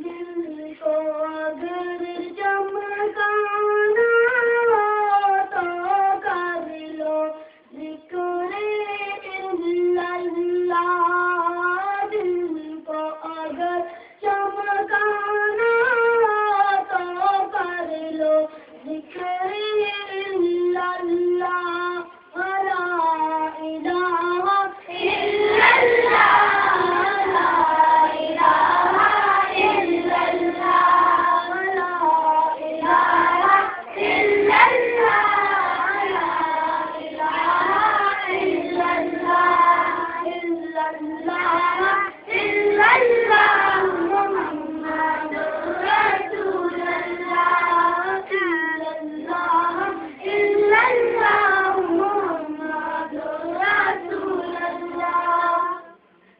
दिल को अगर चमकाना हो तो कर लो ज़िक्र इल्लल्लाह। दिल को अगर चमकाना हो तो कर लो ज़िक्र इल्लल्लाह। ला इलाहा इल्लल्लाह।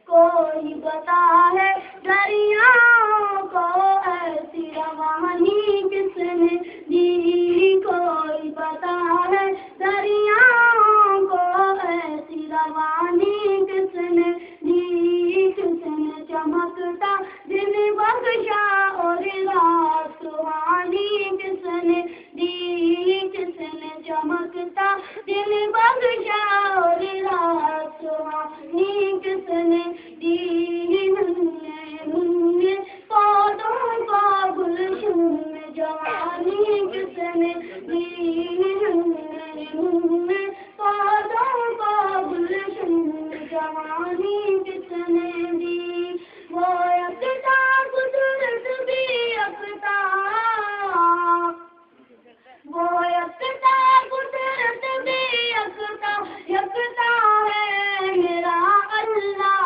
कोई बता है दरियाओं को ऐसी रवानी किसने दी। कोई बता है दरियाओं को ऐसी रवानी किसने दी। किसने चमकता दिन बख्शा और रात सुहानी किसने दी। किसने चमकता दिन बख्शा और रात सुहानी किसने दी। नन्हे पौधों का गुलशन में जवानी किसने दी। नन्हे पौधों का गुलशन में जवानी किसने दी। वो यकता कुदरत भी यकता। वो यकता कुदरत भी यकता। यकता है मेरा अल्लाह।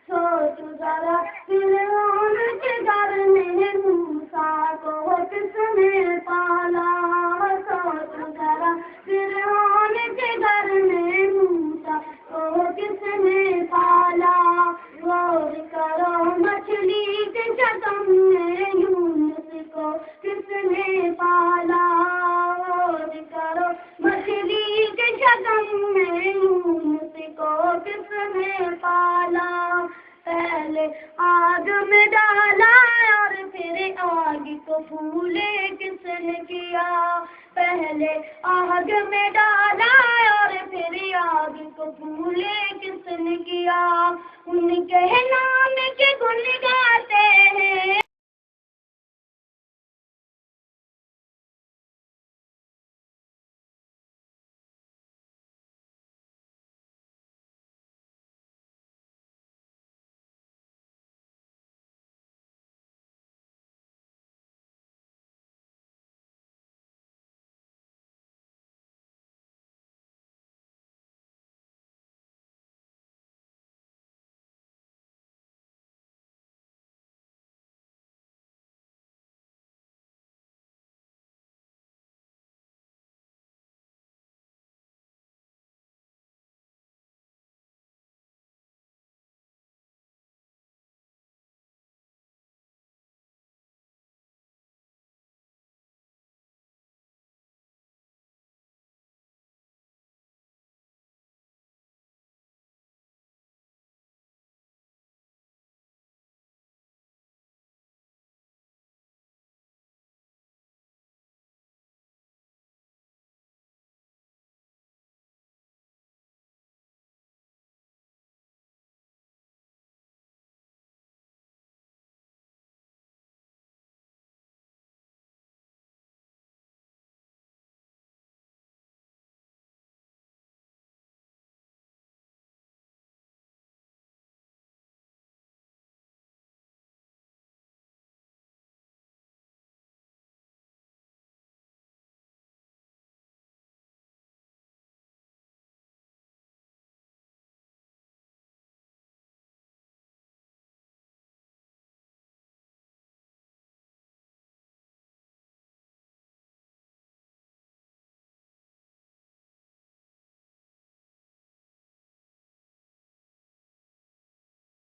सोच जरा फिरौन के घर में मूसा को किसने पाला। सोच जरा फिरौन के घर में मूसा को किसने पाला। गौर करो मछली के शक्ल में यूनुस को किसने पाला। गौर करो मछली के शक्ल में यूनुस को किसने पाला। पहले आग में डाला और फिर आग को फूले किसने किया। पहले आग में डाला और फिर आग को फूले किसने किया। उनके नाम